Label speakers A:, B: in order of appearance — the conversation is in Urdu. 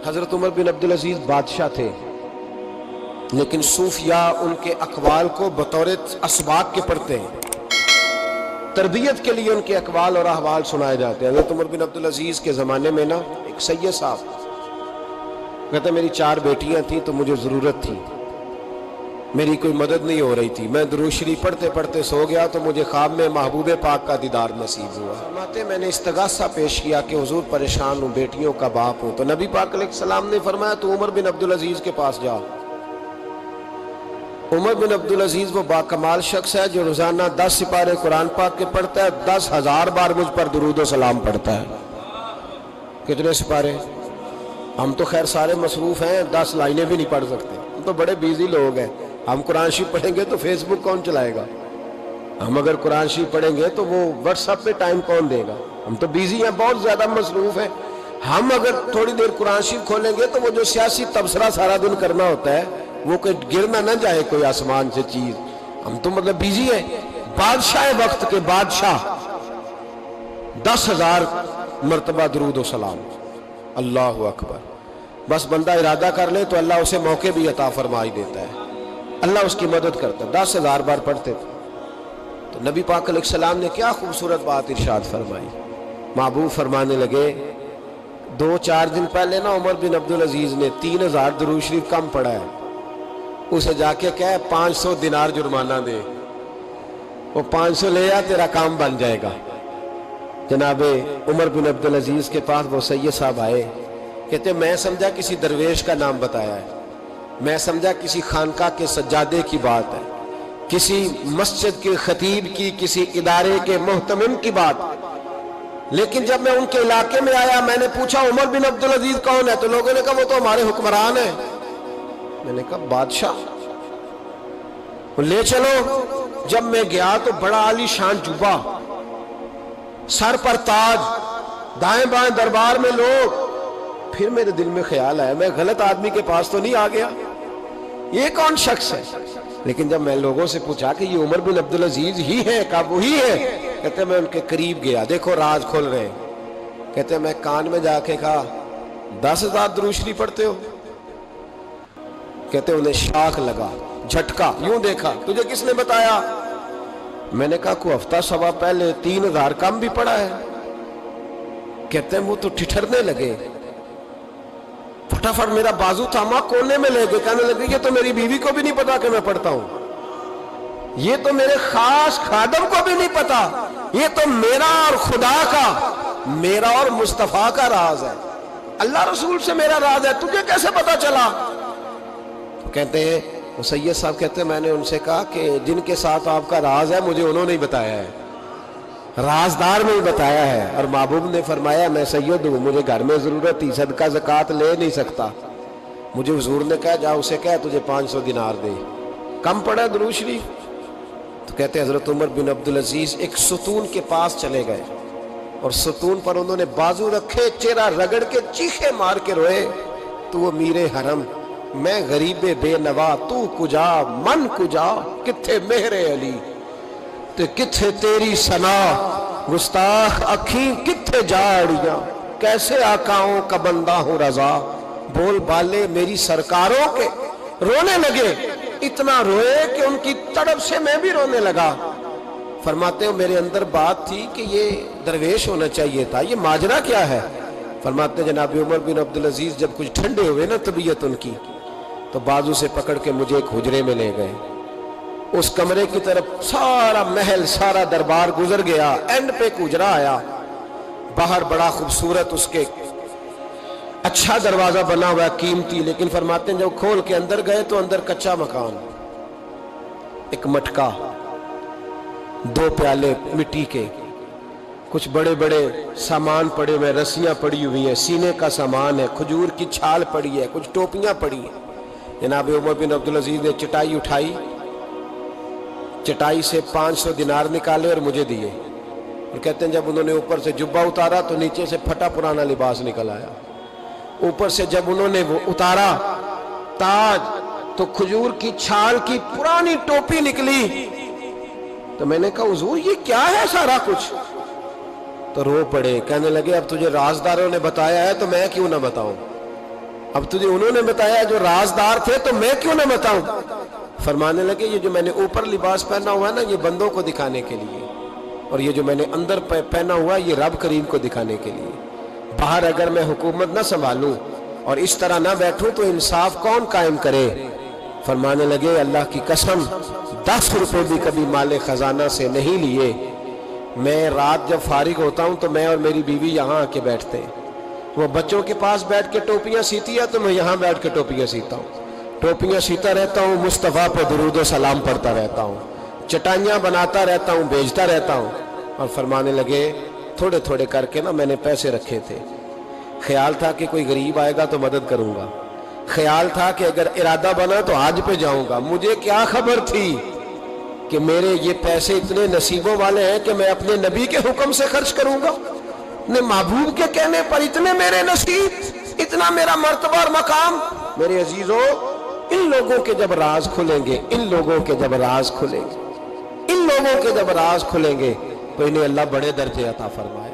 A: حضرت عمر بن عبدالعزیز بادشاہ تھے، لیکن صوفیاء ان کے اقوال کو بطور اسباق کے پڑھتے ہیں، تربیت کے لیے ان کے اقوال اور احوال سنائے جاتے ہیں۔ حضرت عمر بن عبدالعزیز کے زمانے میں نا ایک سید صاحب کہتے میری 4 بیٹیاں تھیں تو مجھے ضرورت تھی، میری کوئی مدد نہیں ہو رہی تھی، میں درود شریف پڑھتے پڑھتے سو گیا تو مجھے خواب میں محبوب پاک کا دیدار نصیب ہوا۔ فرماتے میں نے استغاثہ پیش کیا کہ حضور پریشان ہوں، بیٹیوں کا باپ ہوں، تو نبی پاک علیہ السلام نے فرمایا تو عمر بن عبدالعزیز کے پاس جا۔ عمر بن عبدالعزیز وہ باکمال شخص ہے جو روزانہ 10 سپارے قرآن پاک کے پڑھتا ہے، 10,000 بار مجھ پر درود و سلام پڑھتا ہے۔ کتنے سپارے؟ ہم تو خیر سارے مصروف ہیں، 10 لائنیں بھی نہیں پڑھ سکتے، ہم تو بڑے بیزی لوگ ہیں۔ ہم قرآن شریف پڑھیں گے تو فیس بک کون چلائے گا؟ ہم اگر قرآن شریف پڑھیں گے تو وہ واٹس ایپ پہ ٹائم کون دے گا؟ ہم تو بیزی ہیں، بہت زیادہ مصروف ہیں۔ ہم اگر تھوڑی دیر قرآن شریف کھولیں گے تو وہ جو سیاسی تبصرہ سارا دن کرنا ہوتا ہے وہ کوئی گرنا نہ جائے کوئی آسمان سے چیز، ہم تو مطلب بیزی ہیں۔ بادشاہ وقت کے بادشاہ 10,000 مرتبہ درود و سلام، اللہ اکبر۔ بس بندہ ارادہ کر لے تو اللہ اسے موقع بھی عطا فرمائی دیتا ہے، اللہ اس کی مدد کرتا ہے۔ 10,000 بار پڑھتے تھے تو نبی پاک علیہ السلام نے کیا خوبصورت بات ارشاد فرمائی۔ محبوب فرمانے لگے 2-4 دن پہلے نا عمر بن عبدالعزیز نے 3,000 درود شریف کم پڑھا ہے، اسے جا کے کہے 500 دینار جرمانہ دے، وہ 500 لے آ، تیرا کام بن جائے گا۔ جناب عمر بن عبدالعزیز کے پاس وہ سید صاحب آئے، کہتے میں سمجھا کسی درویش کا نام بتایا ہے، میں سمجھا کسی خانقاہ کے سجادے کی بات ہے، کسی مسجد کے خطیب کی، کسی ادارے کے محتمم کی بات، لیکن جب میں ان کے علاقے میں آیا میں نے پوچھا عمر بن عبدالعزیز کون ہے تو لوگوں نے کہا وہ تو ہمارے حکمران ہیں۔ میں نے کہا بادشاہ لے چلو۔ جب میں گیا تو بڑا عالی شان جوبہ، سر پر تاج، دائیں بائیں دربار میں لوگ۔ پھر میرے دل میں خیال آیا میں غلط آدمی کے پاس تو نہیں آ گیا، یہ کون شخص ہے؟ لیکن جب میں لوگوں سے پوچھا کہ یہ عمر بن عبدالعزیز ہی ہے، کہا وہی ہے۔ کہتے میں ان کے قریب گیا، دیکھو راز کھول رہے ہیں۔ کہتے میں کان میں جا کے کہا 10,000 درود شریف پڑھتے ہو؟ کہتے انہیں شاخ لگا، جھٹکا، یوں دیکھا تجھے کس نے بتایا؟ میں نے کہا کوئی ہفتہ سوا پہلے 3,000 کم بھی پڑھا ہے۔ کہتے ہیں وہ تو ٹھٹھرنے لگے، فٹافٹ میرا بازو تھاما، کونے میں لے گئے، کہنے لگے یہ تو میری بیوی کو بھی نہیں پتا کہ میں پڑھتا ہوں، یہ تو میرے خاص خادم کو بھی نہیں پتا، یہ تو میرا اور خدا کا، میرا اور مصطفیٰ کا راز ہے، اللہ رسول سے میرا راز ہے، تجھے کیسے پتا چلا؟ کہتے ہیں وہ سید صاحب کہتے ہیں میں نے ان سے کہا کہ جن کے ساتھ آپ کا راز ہے مجھے انہوں نے ہی بتایا ہے، رازدار میں ہی بتایا ہے۔ اور محبوب نے فرمایا میں سید ہوں، مجھے گھر میں ضرورت تھی، صدقہ زکوٰۃ لے نہیں سکتا، مجھے حضور نے کہا جا اسے کہہ تجھے 500 دینار دے، کم پڑا درود شریف۔ تو کہتے ہیں حضرت عمر بن عبدالعزیز ایک ستون کے پاس چلے گئے اور ستون پر انہوں نے بازو رکھے، چہرہ رگڑ کے چیخے مار کے روئے، تو وہ میر حرم، میں غریب بے نوا، تو کجا من کجا، کتھے مہر علی تے کتھے تیری ثنا، گستاخ اکھیں کتھے جاڑیاں، کیسے آقاؤں کا بندہ ہوں رضا، بول بالے میری سرکاروں کے۔ رونے لگے، اتنا روئے کہ ان کی تڑپ سے میں بھی رونے لگا۔ فرماتے ہیں میرے اندر بات تھی کہ یہ درویش ہونا چاہیے تھا، یہ ماجرا کیا ہے؟ فرماتے ہیں جناب عمر بن عبدالعزیز جب کچھ ٹھنڈے ہوئے نا طبیعت ان کی، تو بازو سے پکڑ کے مجھے ایک حجرے میں لے گئے، اس کمرے کی طرف سارا محل سارا دربار گزر گیا، اینڈ پہ ایک حجرہ آیا، باہر بڑا خوبصورت اس کے اچھا دروازہ بنا ہوا ہے، قیمتی، لیکن فرماتے ہیں جب کھول کے اندر گئے تو اندر کچا مکان، ایک مٹکا، 2 پیالے مٹی کے، کچھ بڑے بڑے سامان پڑے ہوئے، رسیاں پڑی ہوئی ہیں، سینے کا سامان ہے، کھجور کی چھال پڑی ہے، کچھ ٹوپیاں پڑی ہیں۔ جناب عمر بن عبدالعزیز نے چٹائی اٹھائی، چٹائی سے 500 دینار نکالے اور مجھے دیے، اور کہتے ہیں جب انہوں نے اوپر سے جبہ اتارا تو نیچے سے پھٹا پرانا لباس نکل آیا، اوپر سے جب انہوں نے وہ اتارا تاج تو کھجور کی چھال کی پرانی ٹوپی نکلی، تو میں نے کہا حضور یہ کیا ہے سارا کچھ؟ تو رو پڑے، کہنے لگے اب تجھے رازداروں نے بتایا ہے تو میں کیوں نہ بتاؤں، اب تجھے انہوں نے بتایا جو رازدار تھے تو میں کیوں نہ بتاؤں؟ فرمانے لگے یہ جو میں نے اوپر لباس پہنا ہوا ہے نا، یہ بندوں کو دکھانے کے لیے، اور یہ جو میں نے اندر پہنا ہوا یہ رب کریم کو دکھانے کے لیے۔ باہر اگر میں حکومت نہ سنبھالوں اور اس طرح نہ بیٹھوں تو انصاف کون قائم کرے؟ فرمانے لگے اللہ کی قسم 10 روپے بھی کبھی مال خزانہ سے نہیں لیے۔ میں رات جب فارغ ہوتا ہوں تو میں اور میری بیوی یہاں آ کے بیٹھتے ہیں، وہ بچوں کے پاس بیٹھ کے ٹوپیاں سیتی ہے تو میں یہاں بیٹھ کے ٹوپیاں سیتا ہوں، ٹوپیاں سیتا رہتا ہوں، مصطفیٰ پہ درود و سلام پڑھتا رہتا ہوں، چٹائیاں بناتا رہتا ہوں، بیچتا رہتا ہوں۔ اور فرمانے لگے تھوڑے تھوڑے کر کے نا میں نے پیسے رکھے تھے، خیال تھا کہ کوئی غریب آئے گا تو مدد کروں گا، خیال تھا کہ اگر ارادہ بنا تو حج پہ جاؤں گا۔ مجھے کیا خبر تھی کہ میرے یہ پیسے اتنے نصیبوں والے ہیں کہ میں اپنے نبی کے حکم سے خرچ کروں گا، اپنے محبوب کے کہنے پر اتنے میرے نصیب، اتنا میرا مرتبہ اور مقام۔ میرے عزیزوں، ان لوگوں کے جب راز کھلیں گے، ان لوگوں کے جب راز کھلیں گے، ان لوگوں کے جب راز کھلیں گے تو انہیں اللہ بڑے درجے عطا فرمائے۔